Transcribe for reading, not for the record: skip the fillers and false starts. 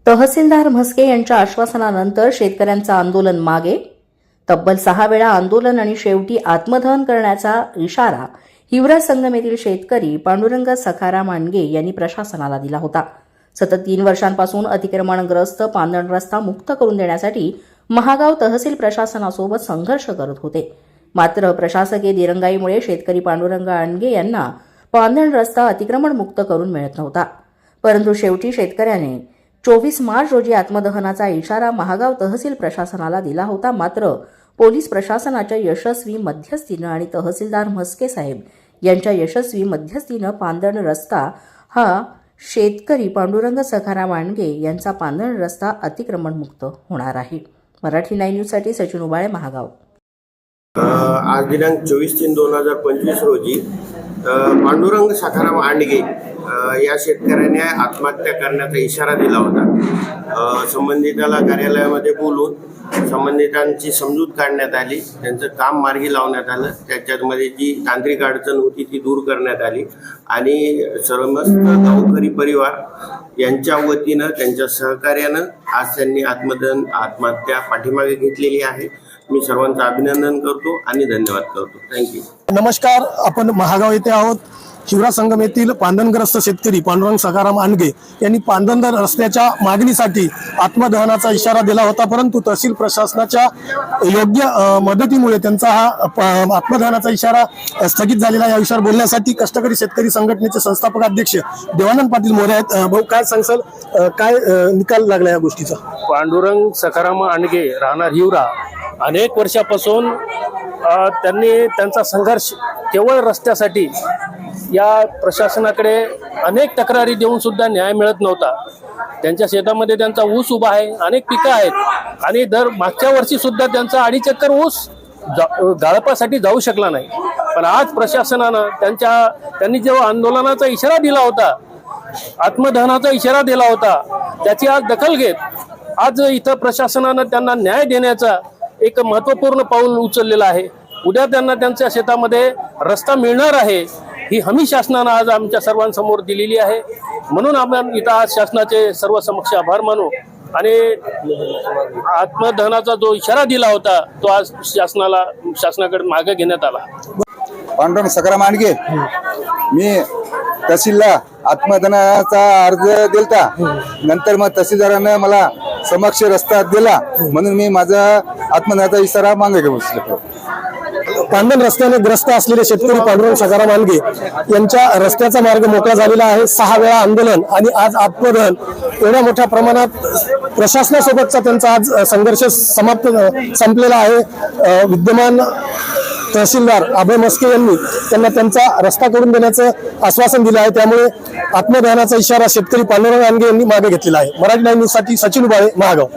तहसीलदार म्हस्के यांच्या आश्वासनानंतर शेतकऱ्यांचं आंदोलन मागे. तब्बल 6 वेळा आंदोलन आणि शेवटी आत्मदहन करण्याचा इशारा हिवरा संगम येथील शेतकरी पांडुरंग सखाराम आणगे यांनी प्रशासनाला दिला होता. सतत 3 वर्षांपासून अतिक्रमणग्रस्त पांदण रस्ता मुक्त करून देण्यासाठी महागाव तहसील प्रशासनासोबत संघर्ष करत होते. मात्र प्रशासकीय दिरंगाईमुळे शेतकरी पांडुरंग आणगे यांना पांदण रस्ता अतिक्रमण मुक्त करून मिळत नव्हता. परंतु शेवटी शेतकऱ्याने 24 मार्च रोजी आत्मदहनाचा इशारा महागाव तहसील प्रशासनाला दिला होता. मात्र पोलीस प्रशासनाच्या यशस्वी मध्यस्थीनं आणि तहसीलदार म्हस्के साहेब यांच्या यशस्वी मध्यस्थीनं पांदण रस्ता हा शेतकरी पांडुरंग सखाराम आणगे यांचा पांदण रस्ता अतिक्रमण मुक्त होणार आहे. मराठी 9 न्यूजसाठी सचिन उबाळे, महागाव. आज दिनांक 24/3/2025 रोजी पांडुरंग सखाराम आणगे या शेतकऱ्याने आत्महत्या करण्याचा इशारा दिला होता. संबंधिताला कार्यालयामध्ये बोलून संबंधितांची समजूत काढण्यात आली, त्यांचं काम मार्गी लावण्यात आलं. त्याच्यामध्ये जी तांत्रिक अडचण होती ती दूर करण्यात आली आणि समस्त गावकरी परिवार यांच्या वतीनं त्यांच्या सहकार्यानं आज त्यांनी आत्महत्या पाठीमागे घेतलेली आहे. मी सर्वांचं अभिनंदन करतो आणि धन्यवाद करतो. थँक्यू. नमस्कार, आपण महागाव येथे आहोत. हिवरा संगम येथील पांदणग्रस्त शेतकरी पांडुरंग सखाराम आणगे यांनी पांदण रस्त्याच्या मागणीसाठी आत्मदहनाचा इशारा दिला होता. परंतु तहसील प्रशासनाच्या योग्य मदतीमुळे त्यांचा हा आत्मदहनाचा इशारा स्थगित झालेला. या विषयावर बोलण्यासाठी कष्टकरी शेतकरी संघटनेचे संस्थापक अध्यक्ष देवानंद पाटील मोरे आहेत. भाऊ, काय सांगसाल, काय निकाल लागला या गोष्टीचा? पांडुरंग सखाराम आणगे राहणार हिवरा अनेक वर्षापासून त्यांनी त्यांचा संघर्ष केवळ रस्त्यासाठी या प्रशासनाकडे अनेक तक्रारी देऊन सुद्धा न्याय मिळत नव्हता. त्यांच्या शेतामध्ये त्यांचा ऊस उभा आहे, अनेक पिकं आहेत आणि दर मागच्या वर्षी सुद्धा त्यांचा 2.5 एकर ऊस गाळपासाठी जाऊ शकला नाही. पण आज प्रशासनानं त्यांनी जेव्हा आंदोलनाचा इशारा दिला होता, आत्मदहनाचा इशारा दिला होता, त्याची आज दखल घेत आज इथं प्रशासनानं त्यांना न्याय देण्याचा एक महत्त्वपूर्ण पाऊल उचललेलं आहे. उद्या त्यांना त्यांच्या शेतामध्ये रस्ता मिळणार आहे ही हमी शासनानं आज आमच्या सर्वांसमोर दिलेली आहे. म्हणून आपण इथं आज शासनाचे सर्व समक्ष आभार मानू आणि आत्मदहनाचा जो इशारा दिला होता तो आज शासनाकडे मागे घेण्यात आला. पांडुरंग सखाराम आणगे, मी तहसीलला आत्मदहनाचा अर्ज दिलता. नंतर मग तहसीलदारानं मला समक्ष रस्ता दिला म्हणून मी माझा आत्मदहनाचा इशारा मागे घेऊ शकलो. पांदण रस्त्याने ग्रस्त असलेले शेतकरी पांडुरंग सखाराम आणगे यांच्या रस्त्याचा मार्ग मोकळा झालेला आहे. 6 वेळा आंदोलन आणि आज आत्मदहन, एवढ्या मोठ्या प्रमाणात प्रशासनासोबतचा त्यांचा आज संघर्ष संपलेला आहे. विद्यमान तहसीलदार अभय म्हस्के यांनी त्यांना त्यांचा रस्ता करून देण्याचं आश्वासन दिलं आहे. त्यामुळे आत्मदहनाचा इशारा शेतकरी पांडुरंग आणगे यांनी मागे घेतलेला आहे. मराठी 9 न्यूजसाठी सचिन उबाळे, महागाव.